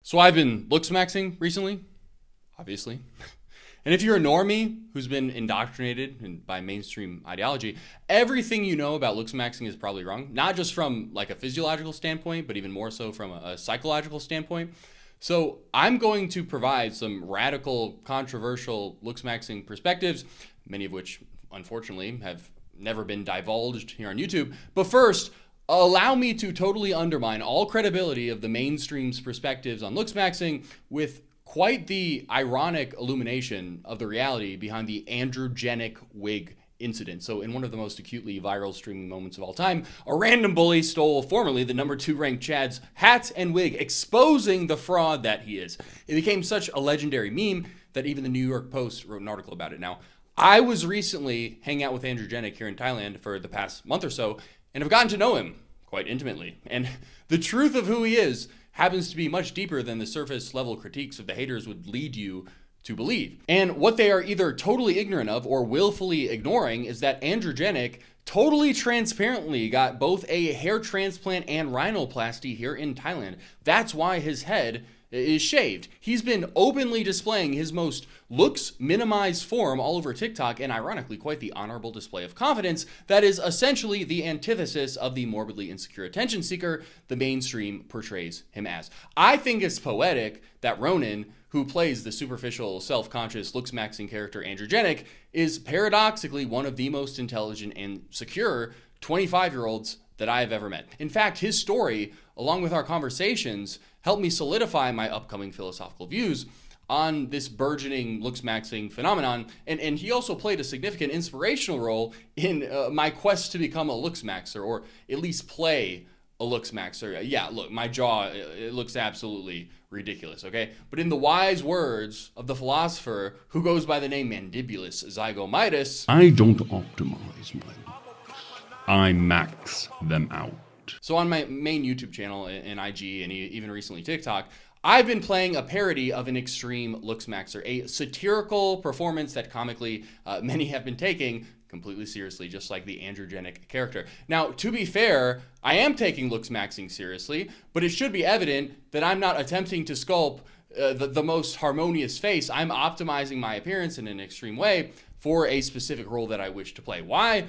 So I've been looksmaxxing recently, obviously. And if you're a normie who's been indoctrinated by mainstream ideology, everything you know about looksmaxxing is probably wrong. Not just from like a physiological standpoint, but even more so from a psychological standpoint. So I'm going to provide some radical, controversial looksmaxxing perspectives, many of which, unfortunately, have never been divulged here on YouTube. But first, allow me to totally undermine all credibility of the mainstream's perspectives on looksmaxxing with quite the ironic illumination of the reality behind the androgenic wig incident. So in one of the most acutely viral streaming moments of all time, a random bully stole formerly the #2 ranked Chad's hat and wig, exposing the fraud that he is. It became such a legendary meme that even the New York Post wrote an article about it. Now, I was recently hanging out with Androgenic here in Thailand for the past month or so, and have gotten to know him quite intimately. And the truth of who he is happens to be much deeper than the surface level critiques of the haters would lead you to believe. And what they are either totally ignorant of or willfully ignoring is that Androgenic totally transparently got both a hair transplant and rhinoplasty here in Thailand. That's why his head is shaved. He's been openly displaying his most looks minimized form all over TikTok, and ironically quite the honorable display of confidence that is essentially the antithesis of the morbidly insecure attention seeker the mainstream portrays him as. I think it's poetic that Ronan, who plays the superficial, self-conscious looksmaxxing character Androgenic, is paradoxically one of the most intelligent and secure 25-year-olds that I have ever met. In fact, his story, along with our conversations, helped me solidify my upcoming philosophical views on this burgeoning looksmaxxing phenomenon. And he also played a significant inspirational role in my quest to become a looksmaxxer, or at least play a looksmaxxer. Yeah, look, my jaw, it looks absolutely ridiculous, okay? But in the wise words of the philosopher who goes by the name Mandibulus Zygomitis, I don't optimize my looks, I max them out. So on my main YouTube channel and IG and even recently TikTok, I've been playing a parody of an extreme looksmaxxer, a satirical performance that comically many have been taking completely seriously, just like the androgenic character. Now, to be fair, I am taking looksmaxxing seriously, but it should be evident that I'm not attempting to sculpt the most harmonious face. I'm optimizing my appearance in an extreme way for a specific role that I wish to play. Why?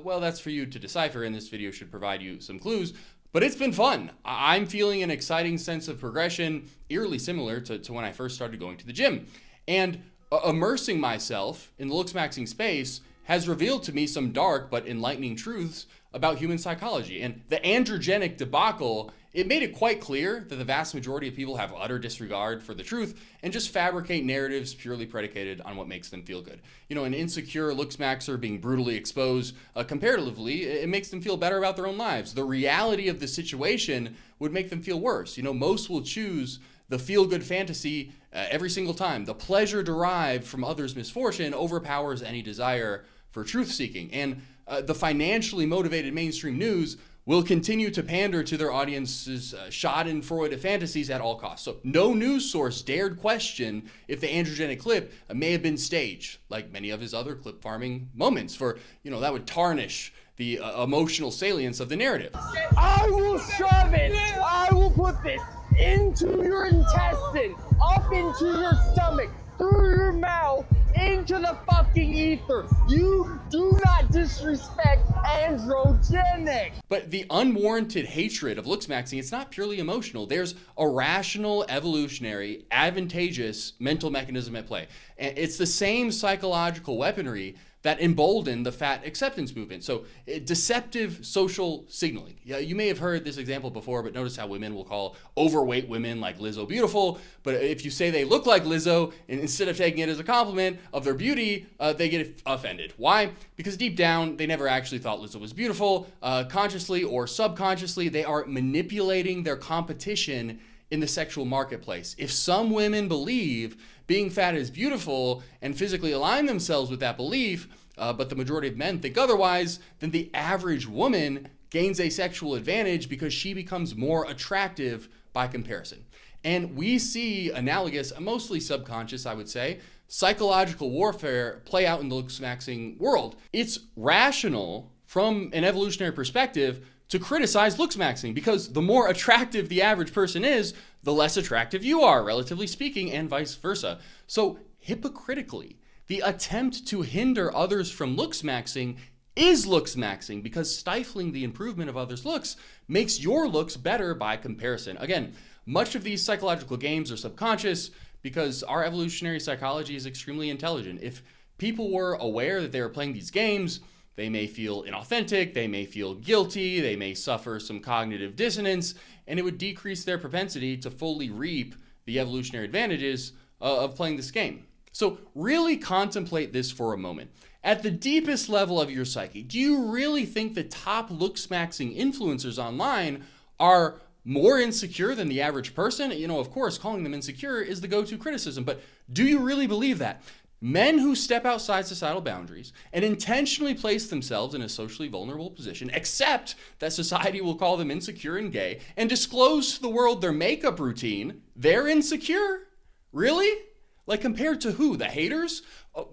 Well, that's for you to decipher, and this video should provide you some clues. But it's been fun. I'm feeling an exciting sense of progression, eerily similar to when I first started going to the gym. And immersing myself in the looksmaxxing space has revealed to me some dark but enlightening truths about human psychology. And the androgenic debacle, it made it quite clear that the vast majority of people have utter disregard for the truth and just fabricate narratives purely predicated on what makes them feel good. You know, an insecure looksmaxxer being brutally exposed, comparatively, it makes them feel better about their own lives. The reality of the situation would make them feel worse. You know, most will choose the feel-good fantasy every single time. The pleasure derived from others' misfortune overpowers any desire for truth-seeking. And the financially motivated mainstream news will continue to pander to their audience's schadenfreude fantasies at all costs. So no news source dared question if the androgenic clip may have been staged, like many of his other clip farming moments, for, you know, that would tarnish the emotional salience of the narrative. I will shove it! I will put this into your intestine, up into your stomach, through your mouth, into the fucking ether. You do not disrespect androgenic. But the unwarranted hatred of looksmaxxing, it's not purely emotional. There's a rational, evolutionary, advantageous mental mechanism at play. And it's the same psychological weaponry that emboldened the fat acceptance movement. So deceptive social signaling. Yeah, you may have heard this example before, but notice how women will call overweight women like Lizzo beautiful. But if you say they look like Lizzo, and instead of taking it as a compliment of their beauty, they get offended. Why? Because deep down, they never actually thought Lizzo was beautiful. Consciously or subconsciously, they are manipulating their competition in the sexual marketplace. If some women believe being fat is beautiful and physically align themselves with that belief, but the majority of men think otherwise, then the average woman gains a sexual advantage because she becomes more attractive by comparison. And we see analogous, mostly subconscious, I would say, psychological warfare play out in the looksmaxxing world. It's rational from an evolutionary perspective to criticize looksmaxxing, because the more attractive the average person is, the less attractive you are, relatively speaking, and vice versa. So hypocritically, the attempt to hinder others from looksmaxxing is looksmaxxing, because stifling the improvement of others' looks makes your looks better by comparison. Again, much of these psychological games are subconscious because our evolutionary psychology is extremely intelligent. If people were aware that they were playing these games, they may feel inauthentic, they may feel guilty, they may suffer some cognitive dissonance, and it would decrease their propensity to fully reap the evolutionary advantages of playing this game. So really contemplate this for a moment. At the deepest level of your psyche, do you really think the top looksmaxxing influencers online are more insecure than the average person? You know, of course, calling them insecure is the go-to criticism, but do you really believe that? Men who step outside societal boundaries and intentionally place themselves in a socially vulnerable position, accept that society will call them insecure and gay, and disclose to the world their makeup routine, they're insecure? Really? Like, compared to who? The haters?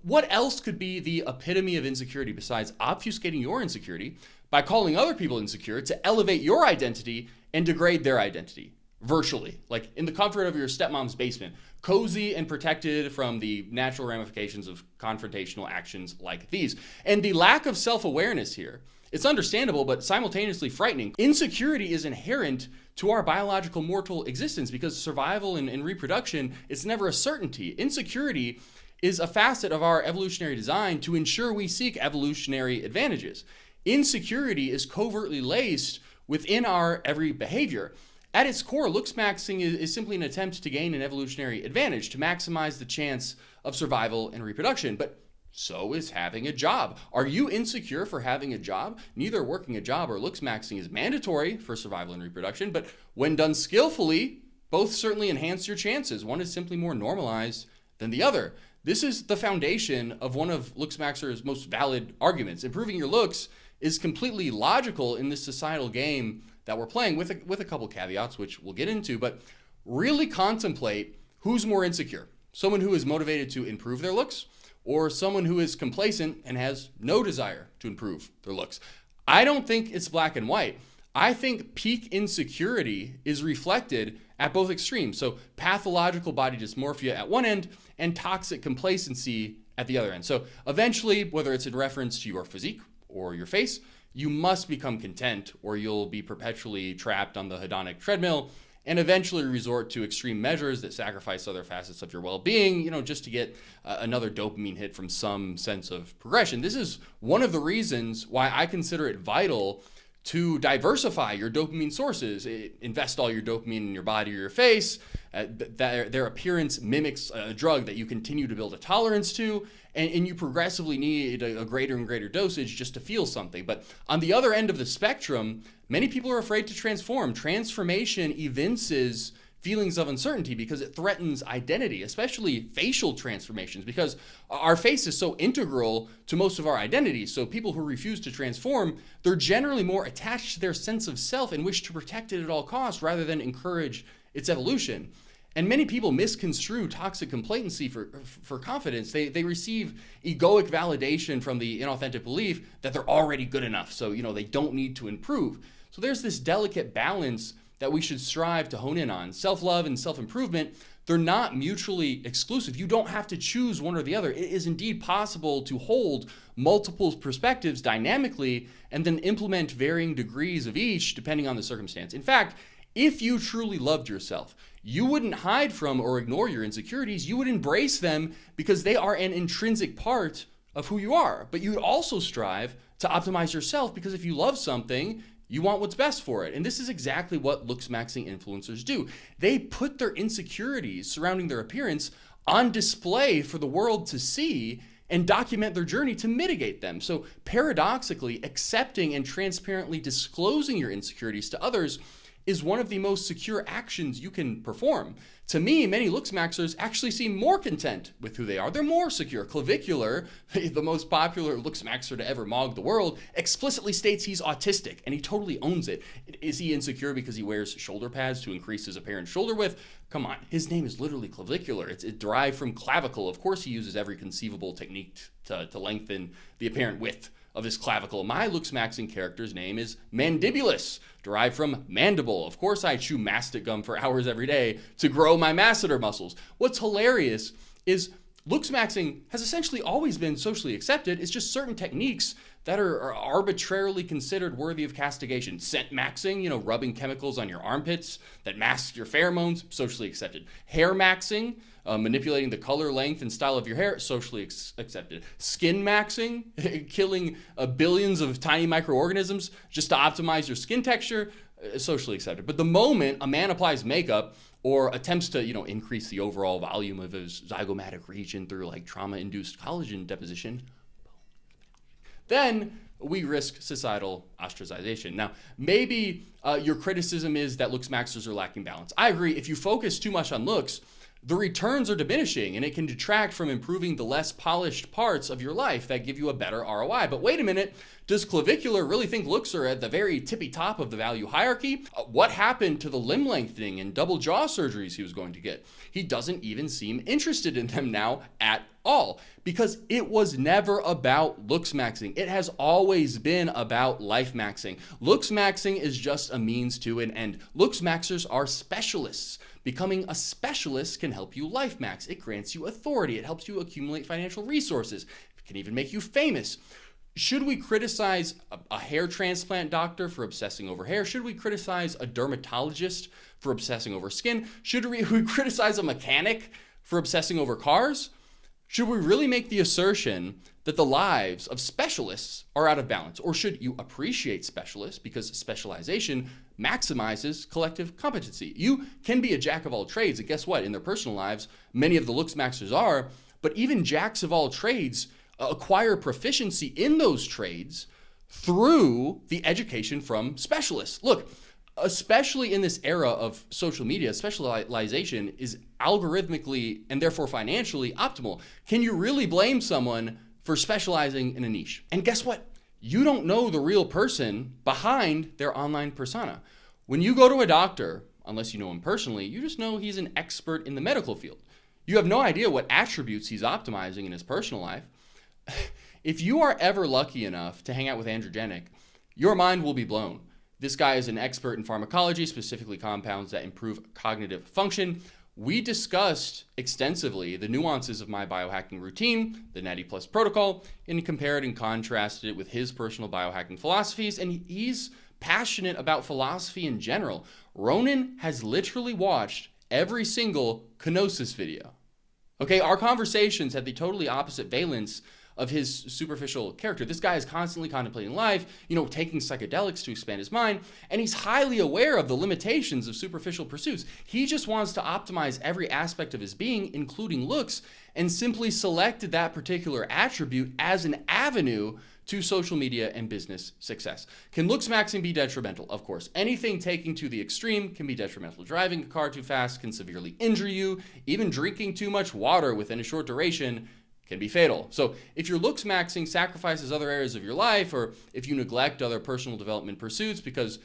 What else could be the epitome of insecurity besides obfuscating your insecurity by calling other people insecure to elevate your identity and degrade their identity? Virtually, like in the comfort of your stepmom's basement, cozy and protected from the natural ramifications of confrontational actions like these. And the lack of self-awareness here, it's understandable, but simultaneously frightening. Insecurity is inherent to our biological mortal existence because survival and reproduction is never a certainty. Insecurity is a facet of our evolutionary design to ensure we seek evolutionary advantages. Insecurity is covertly laced within our every behavior. At its core, looksmaxxing is simply an attempt to gain an evolutionary advantage, to maximize the chance of survival and reproduction. But so is having a job. Are you insecure for having a job? Neither working a job or looksmaxxing is mandatory for survival and reproduction, but when done skillfully, both certainly enhance your chances. One is simply more normalized than the other. This is the foundation of one of looksmaxxer's most valid arguments. Improving your looks is completely logical in this societal game that we're playing, with a couple caveats, which we'll get into, but really contemplate who's more insecure. Someone who is motivated to improve their looks, or someone who is complacent and has no desire to improve their looks. I don't think it's black and white. I think peak insecurity is reflected at both extremes. So pathological body dysmorphia at one end and toxic complacency at the other end. So eventually, whether it's in reference to your physique or your face, you must become content or you'll be perpetually trapped on the hedonic treadmill and eventually resort to extreme measures that sacrifice other facets of your well-being, you know, just to get another dopamine hit from some sense of progression. This is one of the reasons why I consider it vital to diversify your dopamine sources. Invest all your dopamine in your body or your face. Their appearance mimics a drug that you continue to build a tolerance to, and you progressively need a greater and greater dosage just to feel something. But on the other end of the spectrum, many people are afraid to transform. Transformation evinces feelings of uncertainty because it threatens identity, especially facial transformations, because our face is so integral to most of our identities. So people who refuse to transform, they're generally more attached to their sense of self and wish to protect it at all costs rather than encourage its evolution. And many people misconstrue toxic complacency for confidence. They receive egoic validation from the inauthentic belief that they're already good enough, so they don't need to improve. So there's this delicate balance that we should strive to hone in on. Self-love and self-improvement, they're not mutually exclusive. You don't have to choose one or the other. It is indeed possible to hold multiple perspectives dynamically and then implement varying degrees of each depending on the circumstance. In fact, if you truly loved yourself, you wouldn't hide from or ignore your insecurities. You would embrace them because they are an intrinsic part of who you are. But you would also strive to optimize yourself because if you love something, you want what's best for it. And this is exactly what looksmaxxing influencers do. They put their insecurities surrounding their appearance on display for the world to see and document their journey to mitigate them. So paradoxically, accepting and transparently disclosing your insecurities to others is one of the most secure actions you can perform. To me, many looksmaxxers actually seem more content with who they are. They're more secure. Clavicular, the most popular looksmaxxer to ever mog the world, explicitly states he's autistic, and he totally owns it. Is he insecure because he wears shoulder pads to increase his apparent shoulder width? Come on, his name is literally clavicular. It's derived from clavicle. Of course he uses every conceivable technique to lengthen the apparent width of his clavicle. My Looksmaxxing character's name is Mandibulus, derived from mandible. Of course, I chew mastic gum for hours every day to grow my masseter muscles. What's hilarious is Looksmaxxing has essentially always been socially accepted. It's just certain techniques that are arbitrarily considered worthy of castigation. Scent maxing, you know, rubbing chemicals on your armpits that mask your pheromones, socially accepted. Hair maxing, manipulating the color, length, and style of your hair, socially accepted. Skin maxing, killing billions of tiny microorganisms just to optimize your skin texture, socially accepted. But the moment a man applies makeup or attempts to, you know, increase the overall volume of his zygomatic region through like trauma-induced collagen deposition, then we risk societal ostracization. Now, maybe your criticism is that Looksmaxxers are lacking balance. I agree. If you focus too much on looks, the returns are diminishing and it can detract from improving the less polished parts of your life that give you a better ROI. But wait a minute, does Clavicular really think looks are at the very tippy top of the value hierarchy? What happened to the limb lengthening and double jaw surgeries he was going to get? He doesn't even seem interested in them now at all, because it was never about Looksmaxxing. It has always been about life maxing. Looksmaxxing is just a means to an end. Looksmaxxers are specialists. Becoming a specialist can help you life max. It grants you authority. It helps you accumulate financial resources. It can even make you famous. Should we criticize a hair transplant doctor for obsessing over hair? Should we criticize a dermatologist for obsessing over skin? Should we criticize a mechanic for obsessing over cars? Should we really make the assertion that the lives of specialists are out of balance? Or should you appreciate specialists because specialization maximizes collective competency? You can be a jack of all trades, and guess what? In their personal lives, many of the Looksmaxxers are, but even jacks of all trades acquire proficiency in those trades through the education from specialists. Look, especially in this era of social media, specialization is algorithmically and therefore financially optimal. Can you really blame someone for specializing in a niche? And guess what? You don't know the real person behind their online persona. When you go to a doctor, unless you know him personally, you just know he's an expert in the medical field. You have no idea what attributes he's optimizing in his personal life. If you are ever lucky enough to hang out with Androgenic, your mind will be blown. This guy is an expert in pharmacology, specifically compounds that improve cognitive function. We discussed extensively the nuances of my biohacking routine, the Natty Plus protocol, and compared and contrasted it with his personal biohacking philosophies, and he's passionate about philosophy in general. Ronan has literally watched every single kenosis video. Okay, our conversations had the totally opposite valence of his superficial character. This guy is constantly contemplating life, taking psychedelics to expand his mind, and he's highly aware of the limitations of superficial pursuits. He just wants to optimize every aspect of his being, including looks, and simply selected that particular attribute as an avenue to social media and business success. Can looksmaxxing be detrimental? Of course. Anything taken to the extreme can be detrimental. Driving a car too fast can severely injure you. Even drinking too much water within a short duration can be fatal. So if your looksmaxxing sacrifices other areas of your life, or if you neglect other personal development pursuits because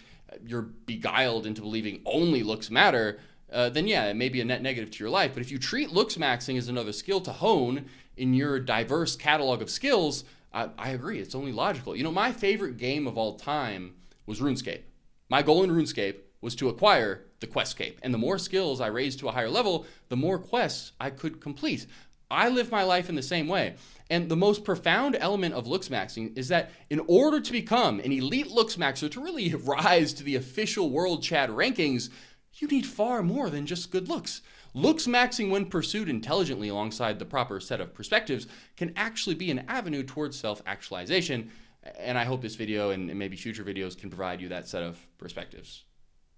you're beguiled into believing only looks matter, then yeah, it may be a net negative to your life. But if you treat looksmaxxing as another skill to hone in your diverse catalog of skills, I agree, it's only logical. My favorite game of all time was RuneScape. My goal in RuneScape was to acquire the Questscape. And the more skills I raised to a higher level, the more quests I could complete. I live my life in the same way. And the most profound element of looksmaxxing is that in order to become an elite looksmaxxer, to really rise to the official World Chat rankings, you need far more than just good looks. Looksmaxxing, when pursued intelligently alongside the proper set of perspectives, can actually be an avenue towards self-actualization. And I hope this video and maybe future videos can provide you that set of perspectives.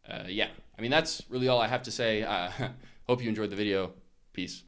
That's really all I have to say. Hope you enjoyed the video. Peace.